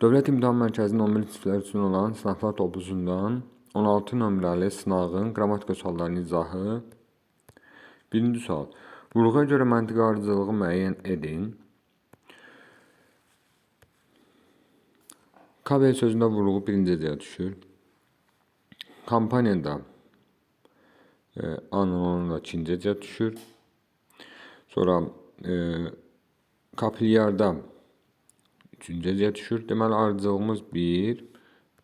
Dövlət İmtahan Mərkəzinin 11 siniflər üçün olan sınaqlar toplusundan 16 nömrəli sınağın qrammatika suallarının izahı. Birinci sual. Vurğuya görə məntiqi ardıcılığı müəyyən edin. Kabel sözündə vurğu birinci hecəyə düşür. Kampaniyada anonimda ikinci hecəyə düşür. Sonra kapilyarda üçüncü hecəyə düşür. Deməli ardıcılığımız 1,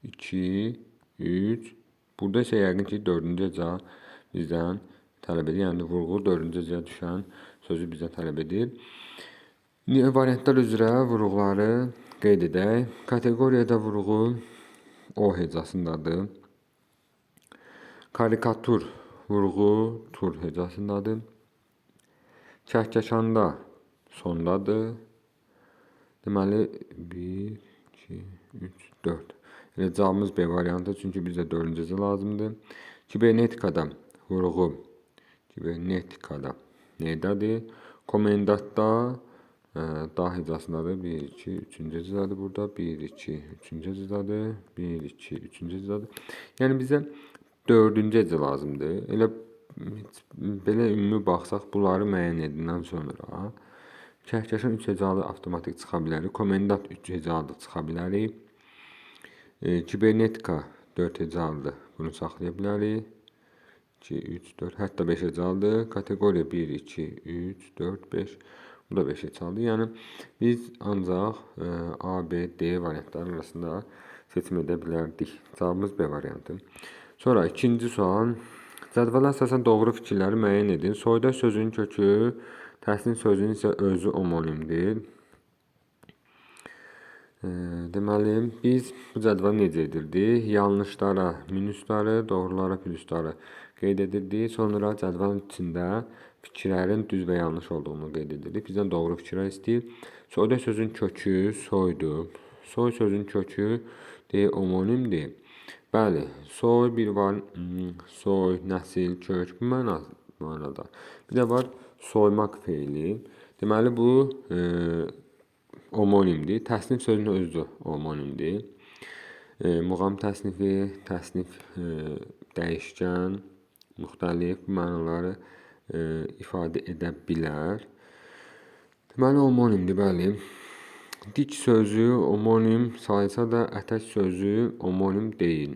2, 3. Burada isə yəqin ki 4-cü hecə bizdən tələb edir. Yəni vurğu 4-cü hecəyə düşən sözü bizdən tələb edir. Variantlar üzrə vurğuları qeyd edək. Kateqoriyada vurğu O hecasındadır. Karikatur vurğu tur hecasındadır. Kəhkəşanda sondadır. Deməli 1, 2, 3, 4. Elə cavabımız B variantı, çünki bizə 4-cü hecə lazımdır. Kibernetikada vurğu nədədir? Komendantda da hecasındadır. 1, 2, 3-cü hecədir burada. 1, 2, 3-cü hecədir. 1, 2, 3-cü hecədir. Yəni bizə 4-cü hecə lazımdır. Elə belə ümumi baxsaq, bunları müəyyən edindən sonra kəhkəşan 3 hecalı avtomatik çıxa bilərik. Komendant 3 hecalı çıxa bilərik. Kibernetika 4 hecalıdır. Bunu saxlaya bilərik. 2, 3, 4, hətta 5 hecalıdır. Kateqoriya 1, 2, 3, 4, 5. Bu da 5 hecalıdır. Yəni biz ancaq A, B, D variantları arasında seçim edə bilərdik. Cavabımız B variantı. Sonra ikinci sual. Cədvələ əsasən doğru fikirləri müəyyən edin. Soydaş sözünün kökü, təsnif sözünün isə özü homonimdir. Deməli, biz bu cədvəli necə edirdik? Yanlışlara minusları, doğrulara plusları qeyd edirdik. Sonra cədvəlin içində fikirlərin düz və yanlış olduğunu qeyd edirdik. Bizdən doğru fikirlər istəyir. Soydaş sözün kökü soydur. Soy sözün kökü homonimdir. Bəli, soy bir var, soy, nəsil, kök bu mənada. Bir də var soymaq feili. Deməli bu homonimdir. Təsnif sözünün özü homonimdir. Muğam təsnifi, təsnif dəyişkən, müxtəlif mənaları ifadə edə bilər. Deməli homonimdir, bəli. Dik sözü homonim sayılsa da ətək sözü homonim deyil.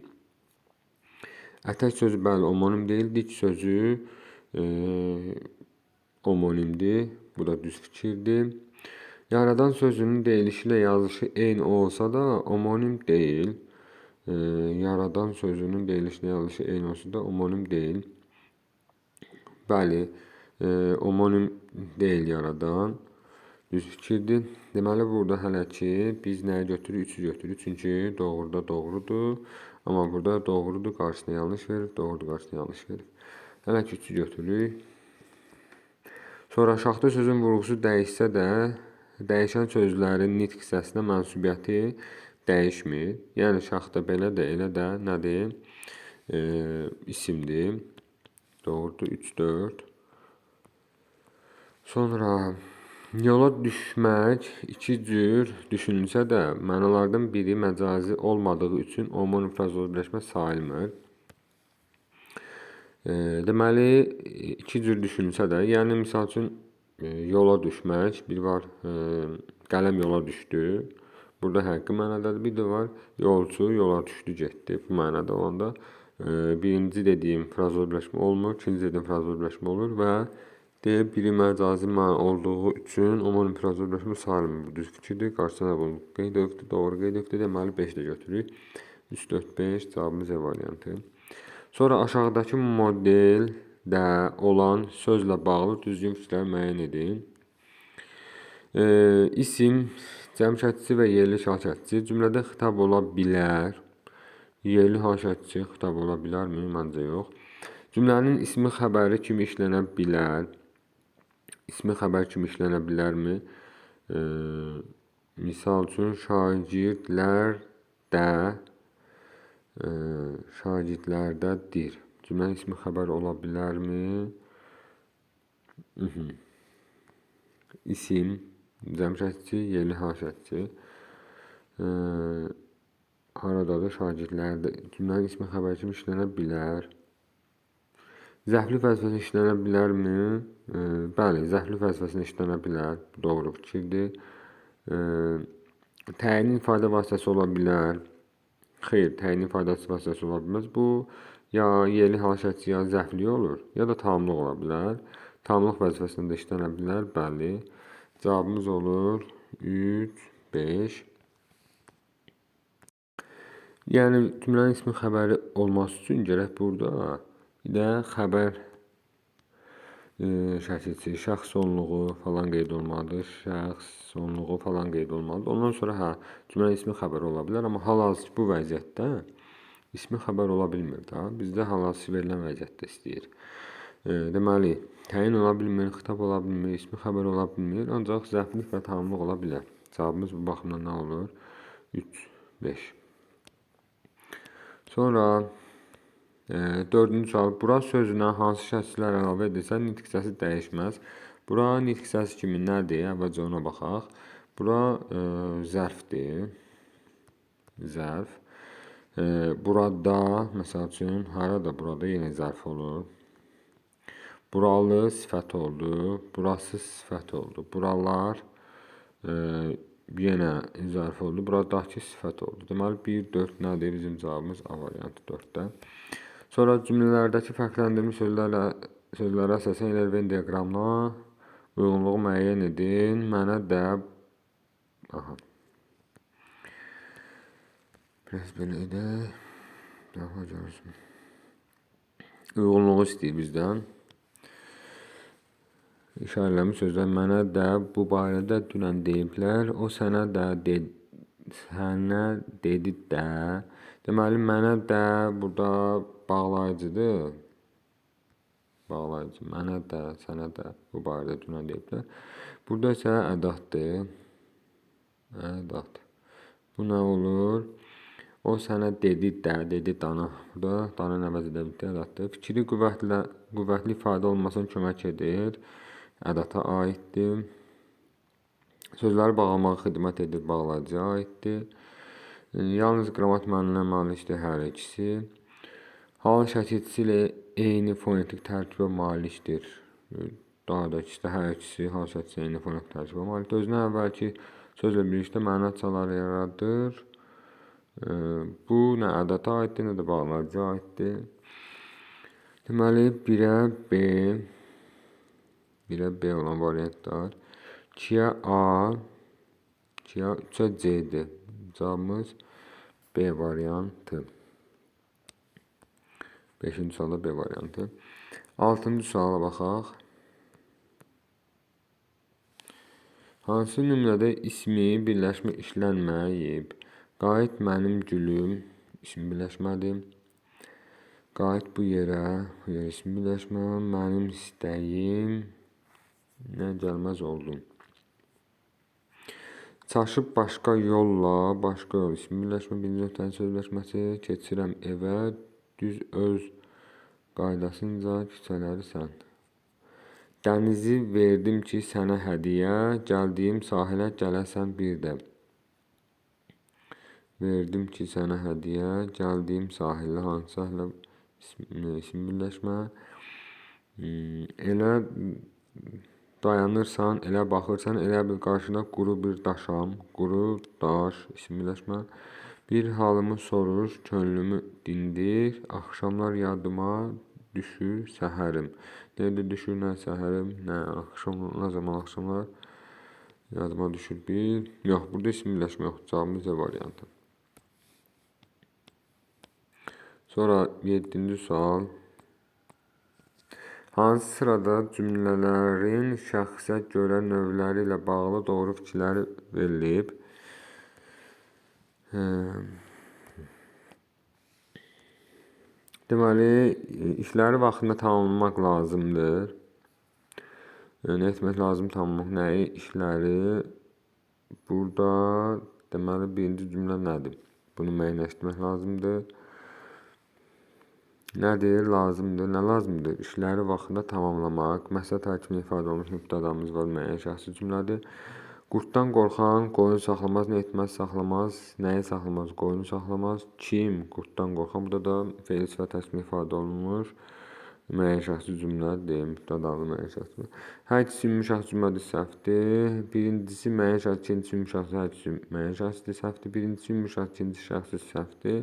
Ətək sözü bəli homonim deyil, dik sözü homonimdir. Bu da düz fikirdir. Yaradan sözünün deyilişi ilə yazılışı eyni olsa da homonim deyil. Yaradan sözünün deyilişi ilə yazılışı eyni olsa da homonim deyil. Bəli, homonim deyil yaradan. Düz fikirdir. Deməli burada hələ ki biz nəyi götürürük? 3'ü götürürük. Çünki doğruda doğrudur. Amma burada doğrudur qarşısına yanlış verir. Doğrudur qarşısına yanlış verir. Hələ ki 3'ü götürürük. Sonra şaxta sözün vurğusu dəyişsə də dəyişən sözlərin nitq hissəsinə mənsubiyyəti dəyişmir. Yəni şaxta belə də elə də nədir? İsimdir. Doğrudur 3, 4. Sonra yola düşmək iki cür düşünülsə də mənalardan biri məcazi olmadığı üçün homonim frazol birləşmə sayılmır. Deməli, iki cür düşünülsə də, yəni misal üçün yola düşmək, bir var qələm yola düşdü. Burada həqiqi mənadadır. Bir də var yolçu yola düşdü, getdi. Bu mənada olanda birinci dediyim frazol birləşmə olmur, ikinci dediyim frazol birləşmə olur və biri məcazi məna olduğu üçün homonim frazol birləşmə sayılmır. Bu düz fikirdir. Qarşısına bunu qeyd edildi, doğru qeyd edildi. Deməli 5 də götürürük. 3, 4, 5 cavabımız E variantı. Sonra aşağıdakı modeldə olan sözlə bağlı düzgün fikirləri müəyyən edin. İsim, cəmşədçi və yerli şahşədçi cümlədə xitab ola bilər. Yerli haşədçi xitab ola bilərmi? Məncə yox. Cümlənin ismi xəbəri kimi işlənə bilər. İsmi xəbər kimi işlənə bilərmi? Misal üçün şagirdlərdə,dir. Cümlənin ismi xəbər ola bilərmi? İsim, cəmşədçi, yerli haşədçi. haradadır? Şagirdlərdə. Cümlənin ismi xəbər kimi işlənə bilər. Zərfli vəzifəsi işlənə bilərmi? Bəli, zərfli vəzifəsində işlənə bilər. Bu doğru fikirdir. Təyin ifadə vasitəsi ola bilər. Xeyr, təyin ifadə vasitəsi ola bilməz. Bu ya yerli hal şərti, ya zərfli olur, ya da tamamlıq ola bilər. Tamamlıq vəzifəsində işlənə bilər. Bəli. Cavabımız olur 3, 5. Yəni cümlənin ismi xəbəri olması üçün gərək burada bir də xəbər şəkilçisi, şəxs sonluğu falan qeyd olmalıdır. Şəxs sonluğu falan qeyd olmalıdır. Ondan sonra cümlənin ismi xəbər ola bilər, amma hal-hazırki bu vəziyyətdə ismi xəbər ola bilmir da. Bizdə hal-hazırki verilən vəziyyətdə istəyir. Deməli, təyin ola bilmir, xitab ola bilmir, ismi xəbər ola bilmir, ancaq zərflik və tamamlıq ola bilər. Cavabımız bu baxımdan nə olur? 3, 5. Sonra 4-cü sual. Bura sözünə hansı şəxslər əlavə edilsə, nitq səsi dəyişməz. Bura nitq səsi kimi nədir? Əvvəlcə ona baxaq. Bura zərfdir. Zərf. Burada, məsəl üçün, harada burada yenə zərf olur. Buralı sifət oldu. Burası sifət oldu. Buralar yenə zərf oldu. Buradakı sifət oldu. Deməli, 1, 4 nədir? Bizim cavabımız A variantı 4-də. Sonra cümlələrdəki fərqləndirmə sözlərə əsasən elə Venn diaqramına uyğunluğu müəyyən edin. Mənə də biraz belə edək. Daha görsün. Uyğunluğu istəyir bizdən. İşarələmiş sözlər mənə də bu barədə dünən deyiblər. O sənə dedi də. Deməli, mənə də burada bağlayıcıdır. Bağlayıcı. Mənə də, sənə də bu barədə dünən deyiblər. Burada isə ədatdır. Ədat. Bu nə olur? O sənə dedi də, dedi dana. Burada dana əvəz edə bildi, ədatdır. Fikri qüvvətli ifadə olmasına kömək edir. Ədata aiddir. Sözləri bağlamağa xidmət edir, bağlayıcıya aiddir. Yalnız qramat mənimlə malikdir hər ikisi. Hal şəkilçisi ilə eyni fonetik tərkibə malikdir. Daha da ikisi, hər ikisi hal şəkilçisi eyni fonetik tərkibə malikdir. Özünə əvvəlki sözlə birlikdə məna açarları yaradır. Bu nə ədata aiddir, nə də bağlayıcıya aiddir. Deməli, 1-ə B, 1-ə B olan variantlar. 2-yə A, 2-yə 3-ə C-dir. Cavabımız B variantı. 5-ci sualda B variantı. 6-cı suala baxaq. Hansı nümunədə ismi birləşmə işlənməyib? Qayıt mənim gülüm, ismi birləşmədir. Qayıt bu yerə, ismi birləşmə, mənim istəyim, nə gəlməz oldum. Çaşıb başqa yolla, başqa yol, ismi birləşmə, birinci nöqtənin söz birləşməsi, keçirəm evə, düz öz qaydasınca küçələri sən. Dənizi verdim ki sənə hədiyyə, gəldiyim sahilə gələsən bir də. Verdim ki sənə hədiyyə, gəldiyim sahilə, hansı sahilə ismi birləşmə. Elə dayanırsan, elə baxırsan, elə bil qarşına quru bir daşam, quru daş, ismi birləşmə. Bir halımı sorur, könlümü dindir, axşamlar yadıma düşür səhərim. Nerede düşür, nə səhərim, nə axşam, nə zaman axşamlar yadıma düşür bir. Yox, burada ismi birləşmə yox, cavabımız C variantı. Sonra 7-ci sual. Hansı sırada cümlələrin şəxsə görə növləri ilə bağlı doğru fikirləri verilib? Deməli, işləri vaxtında tamamlamaq lazımdır. Nə etmək lazım tamamlamaq nəyi? İşləri. Burada deməli birinci cümlə nədir? Bunu müəyyənləşdirmək lazımdır. Nədir? Lazımdır. Nə lazımdır? İşləri vaxtında tamamlamaq. Məsələ tərkibində ifadə olunmuş mübtədamız var, müəyyən şəxsi cümlədir. Qurddan qorxan qoyun saxlamaz, nə etməz saxlamaz, nəyi saxlamaz, qoyunu saxlamaz. Kim qurddan qorxan? Burada da fe'l sifət əsmi ifadə olunmuş. Müəyyən şəxsi cümlədir, mübtədalı müəyyən şəxsi. Hər ikisi ümumi şəxs cümlədir, səhvdir. Birincisi müəyyən şəxs, ikincisi ümumi şəxs, hər ikisi müəyyən şəxsdir, səhvdir. Birincisi ümumi şəxs, ikincisi şəxsi səhvdir.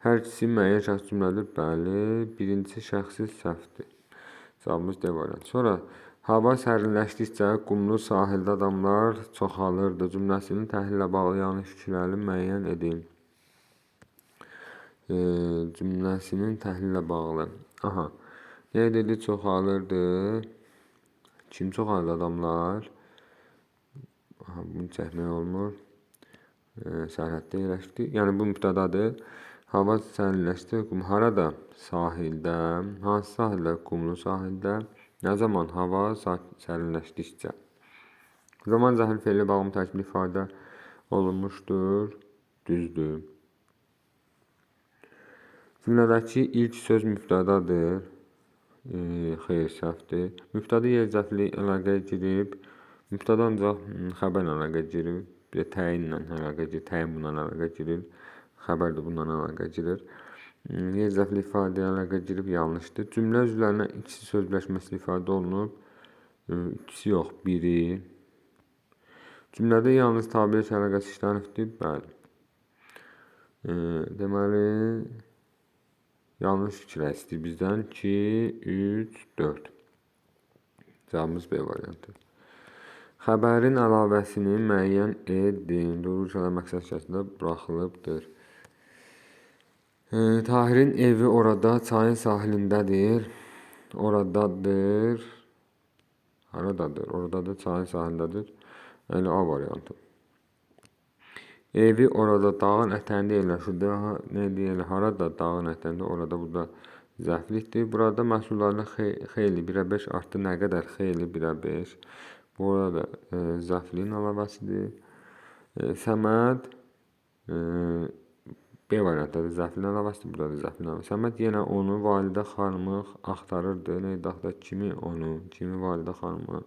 Hər ikisi müəyyən şəxs cümlədir, bəli. Birincisi şəxsi səhvdir. Cavabımız D variantı. Sonra hava sərinləşdikcə qumlu sahildə adamlar çoxalırdı cümləsinin təhlillə bağlı yanlış fikirlərini müəyyən edin. Cümləsinin təhlillə bağlı. Aha. Nə dedi? Çoxalırdı. Kim çoxalırdı adamlar? Aha, bunu çəkmək olmur. Sərhəddə yerləşdi. Yəni bu mübtədadır. Hava sərinləşdi. Harada? Sahildə. Hansı sahildə? Qumlu sahildə. Nə zaman? Hava sərinləşdikcə. Zaman zahir fe'li bağlı tərkibli ifadə olunmuşdur. Düzdür. Cümlədəki ilk söz mübtədadır. Xeyr, səhvdir. Mübtəda yer zərfli əlaqəyə girib. Mübtəda ancaq xəbərlə əlaqəyə girib. Bir də təyinlə əlaqəyə girir. Təyin bununla əlaqəyə girir. Xəbər də bununla əlaqəyə girir. Yer zərfli ifadəyə əlaqəyə girib yanlışdır. Cümlə üzvlərinə ikisi söz birləşməsi ifadə olunub. İkisi yox, biri. Cümlədə yalnız tabir əlaqəsi işlənibdir. Bəli. Deməli, yanlış fikir istəyir bizdən 2, 3, 4. Cavabımız B variantı. Xəbərin əlavəsini müəyyən edin. Doğru işarə məqsəd şəklində buraxılıbdır. Tahirin evi orada, çayın sahilindədir. Oradadır. Haradadır? Oradadır, çayın sahilindədir. Yəni A variantı. Evi orada dağın ətəyində yerləşir. Nə deyək? Harada? Dağın ətəyində, orada, burada zəflikdir. Burada məhsullarında xeyli 1-ə 5 artdı. Nə qədər? Xeyli 1-ə 5. Burada zəfliyin əlavəsidir. Səməd B variantdadır. Zəfliyin əlavəsidir. Burada da zəfliyin əlavəsidir. Səməd yenə onu validə xanımı axtarırdı. Neydi? Kimi onu? Kimi validə xanımı?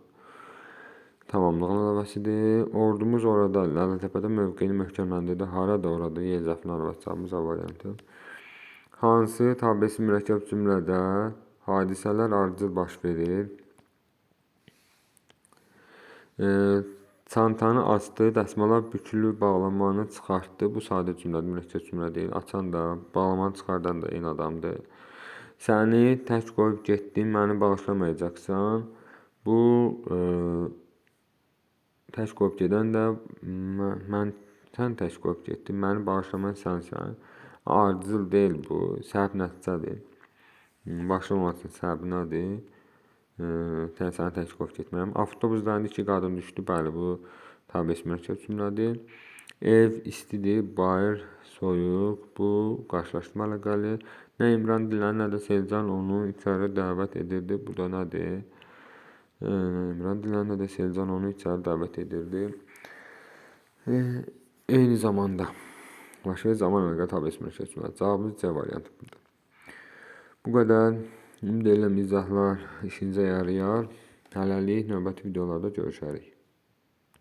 Tamamlığın əlavəsidir. Ordumuz orada, Lələtəpədə mövqeyini möhkəmləndirdi. Harada? Orada. Yer zəfliyin əlavəsi. Cavabımız A variantı. Hansı tabesi mürəkkəb cümlədə hadisələr ardıcıl baş verir? Çantanı açdı, dəsmala bükülü bağlamanı çıxartdı. Bu sadə cümlədir, mürəkkəb cümlə deyil. Açan da, bağlamanı çıxardan da eyni adamdır. Səni tək qoyub getdim, məni bağışlamayacaqsan. Bu tək qoyub gedən də sən tək qoyub getdin, məni bağışlaman sənsən. Ardıcıl deyil bu, səbəb nəticədir. Bağışlamaq üçün səbəb nədir? Səni tək qoyub getməyəm. Avtobusdan 2 qadın düşdü, bəli bu tabes mürəkkəb cümlədir. Ev istidir, bayır soyuq, bu qarşılaşdırma əlaqəli. Nə İmran dilən, nə də Selcan onu içəri dəvət edirdi, bu da nədir? İmran dilən, nə də Selcan onu içəri dəvət edirdi. Eyni zamanda. Başqa zaman əlaqə tabes mürəkkəb cümlədir. Cavabımız C variantı burada. Bu qədər. Ümid edirəm izahlar işinizə yarayar. Hələlik növbəti videolarda görüşərik.